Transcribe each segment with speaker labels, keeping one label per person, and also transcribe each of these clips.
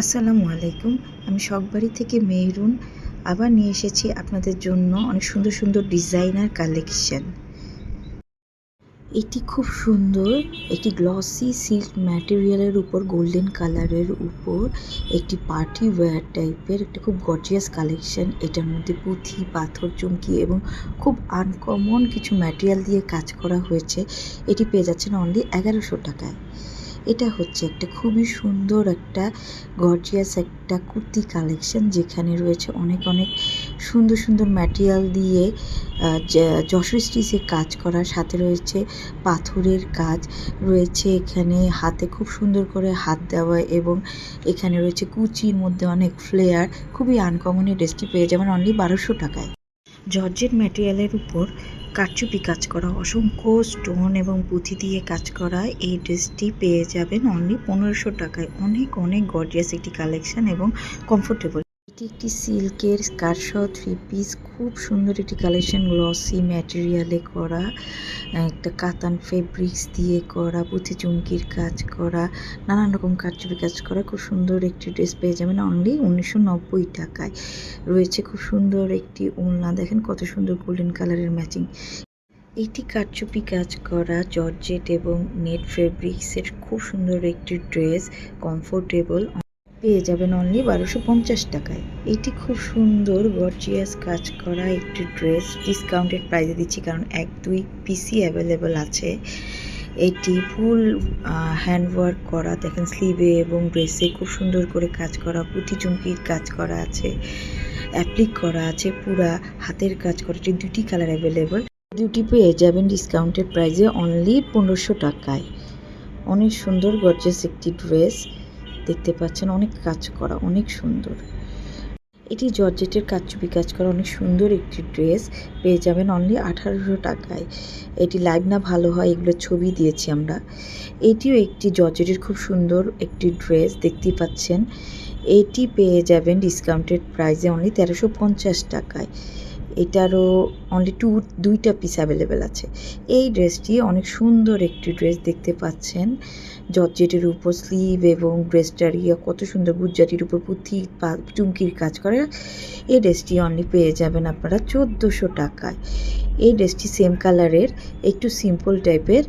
Speaker 1: আসসালামু আলাইকুম। আমি শখবাড়ি থেকে মেহরুন আবার নিয়ে এসেছি আপনাদের জন্য অনেক সুন্দর সুন্দর ডিজাইনার কালেকশন। এটি খুব সুন্দর একটি গ্লসি সিল্ক ম্যাটেরিয়ালের উপর গোল্ডেন কালারের উপর একটি পার্টি ওয়্যার টাইপের একটা খুব গর্জিয়াস কালেকশন। এটার মধ্যে পুঁথি, পাথর, চুমকি এবং খুব আনকমন কিছু ম্যাটেরিয়াল দিয়ে কাজ করা হয়েছে। এটি পেয়ে যাচ্ছেন অনলি 1100 টাকায়। এটা হচ্ছে একটা খুবই সুন্দর একটা গর্জিয়াস একটা কুর্তি কালেকশন, যেখানে রয়েছে অনেক অনেক সুন্দর সুন্দর ম্যাটেরিয়াল দিয়ে যশোর স্টিচে কাজ করা, সাথে রয়েছে পাথরের কাজ রয়েছে। এখানে হাতে খুব সুন্দর করে হাত দেওয়া এবং এখানে রয়েছে কুচির মধ্যে অনেক ফ্লেয়ার। খুবই আনকমন এই ড্রেসটি পেয়ে যাবেন অনলি 1200 টাকায়। জর্জেট ম্যাটেরিয়ালের উপর কারচুপি কাজ করা, অসংখ্য স্টোন এবং পুঁথি দিয়ে কাজ করা এই ড্রেসটি পেয়ে যাবেন অনলি 1500 টাকায়। অনেক অনেক গর্জিয়াস একটি কালেকশন এবং কমফোর্টেবল। এটি একটি সিল্কের স্কার্ট সহ 3 পিস, খুব সুন্দর একটি কালেকশন। গ্লসি ম্যাটেরিয়ালে করা, একটা কাতান ফেব্রিক্স দিয়ে করা, পুঁথি চুমকির কাজ করা, নানান রকম কারচুপি কাজ করা খুব সুন্দর একটি ড্রেস পেয়ে যাবেন অনলি 1990 টাকায়। রয়েছে খুব সুন্দর একটি ওড়না, দেখেন কত সুন্দর গোল্ডেন কালারের ম্যাচিং। এটি কারচুপি কাজ করা জর্জেট এবং নেট ফেব্রিক্সের খুব সুন্দর একটি ড্রেস, কমফোর্টেবল, পেয়ে যাবেন অনলি 1250 টাকায়। এটি খুব সুন্দর গর্জিয়াস কাজ করা একটি ড্রেস, ডিসকাউন্টেড প্রাইসে দিচ্ছি কারণ 1-2 পিসই অ্যাভেলেবল আছে। এটি ফুল হ্যান্ডওয়ার্ক করা, দেখেন স্লিভে এবং ড্রেসে খুব সুন্দর করে কাজ করা, পুঁথি চুমকির কাজ করা আছে, অ্যাপ্লিক করা আছে, পুরা হাতের কাজ করা। এটি 2টি কালার অ্যাভেলেবল, দুটি পেয়ে যাবেন ডিসকাউন্টেড প্রাইসে অনলি 1500 টাকায়। অনেক সুন্দর গর্জিয়াস একটি ড্রেস দেখতে পাচ্ছেন, অনেক কাজ করা, অনেক সুন্দর। এটি জর্জেটের কারচুপি কাজ করা অনেক সুন্দর একটি ড্রেস পেয়ে যাবেন অনলি 1800 টাকায়। এটি লাইভ না ভালো হয়, এগুলো ছবি দিয়েছি আমরা। এটিও একটি জর্জেটের খুব সুন্দর একটি ড্রেস দেখতেই পাচ্ছেন। এটি পেয়ে যাবেন ডিসকাউন্টেড প্রাইসে অনলি 1350 টাকায়। এটারও অনলি 2টা পিস অ্যাভেলেবেল আছে। এই ড্রেসটি অনেক সুন্দর একটি ড্রেস দেখতে পাচ্ছেন, জর্জেটের উপর স্লিভ এবং ড্রেসটার কত সুন্দর, গুজরাটির উপর পুঁথি চুমকির কাজ করে। এই ড্রেসটি অনলি পেয়ে যাবেন আপনারা 1400 টাকায়। এই ড্রেসটি সেম কালারের, একটু সিম্পল টাইপের,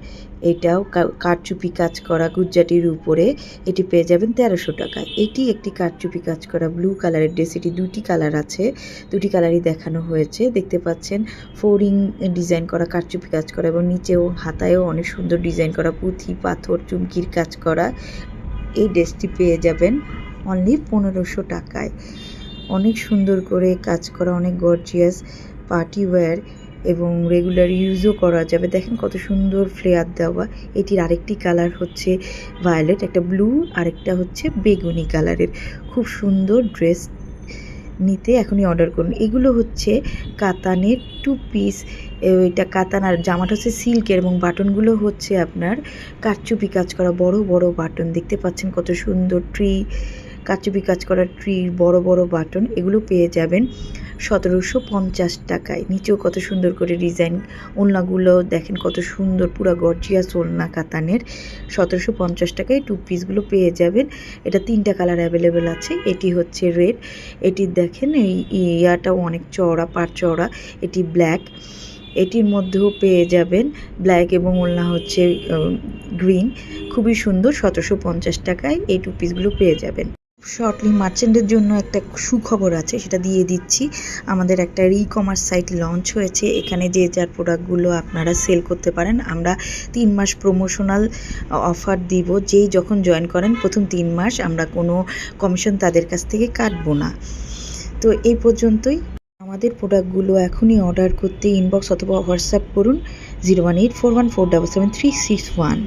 Speaker 1: এটাও কারচুপি কাজ করা গুজরাটির উপরে। এটি পেয়ে যাবেন 1300 টাকায়। এটি একটি কারচুপি কাজ করা ব্লু কালারের ড্রেস। এটি 2টি কালার আছে, 2টি কালারই দেখানো হয়েছে। দেখতে পাচ্ছেন ফোরিং ডিজাইন করা, কারচুপি কাজ করা এবং নিচেও হাতায়ও অনেক সুন্দর ডিজাইন করা, পুঁথি পাথর চুমকির কাজ করা। এই ড্রেসটি পেয়ে যাবেন অনলি 1500 টাকায়। অনেক সুন্দর করে কাজ করা, অনেক গর্জিয়াস পার্টি ওয়্যার এবং রেগুলার ইউজও করা যাবে। দেখেন কত সুন্দর ফ্লেয়ার দেওয়া। এটির আরেকটি কালার হচ্ছে ভায়োলেট, একটা ব্লু, আরেকটা হচ্ছে বেগুনি কালারের। খুব সুন্দর ড্রেস, নিতে এখনই অর্ডার করুন। এগুলো হচ্ছে কাতানের 2 পিস। এটা কাতান আর জামাটা হচ্ছে সিল্কের এবং বাটনগুলো হচ্ছে আপনার কারচুপি কাজ করা, বড় বড় বাটন দেখতে পাচ্ছেন কত সুন্দর ট্রি, কারচুপি কাজ করা ট্রির বড় বড় বাটন। এগুলো পেয়ে যাবেন 1750 টাকায়। নিচেও কত সুন্দর করে ডিজাইন, ওড়নাগুলো দেখেন কত সুন্দর, পুরো গর্জিয়াস ওড়না কাতানের। 1750 টাকায় 2 পিসগুলো পেয়ে যাবেন। এটা 3টা কালার অ্যাভেলেবেল আছে। এটি হচ্ছে রেড, এটি দেখেন এই ইয়াটাও অনেক চওড়া, পাড় চওড়া। এটি ব্ল্যাক, এটির মধ্যেও পেয়ে যাবেন ব্ল্যাক এবং ওড়না হচ্ছে গ্রিন। খুবই সুন্দর, 1750 টাকায় এই 2 পিসগুলো পেয়ে যাবেন। শর্টলি মার্চেন্টের জন্য একটা সুখবর আছে, সেটা দিয়ে দিচ্ছি। আমাদের একটা ই-কমার্স সাইট লঞ্চ হয়েছে, এখানে যে যার প্রোডাক্টগুলো আপনারা সেল করতে পারেন। আমরা 3 মাস প্রমোশনাল অফার দিব, যেই যখন জয়েন করেন প্রথম 3 মাস আমরা কোনো কমিশন তাদের কাছ থেকে কাটবো না। তো এই পর্যন্তই। আমাদের প্রোডাক্টগুলো এখনই অর্ডার করতে ইনবক্স অথবা হোয়াটসঅ্যাপ করুন 01841477361।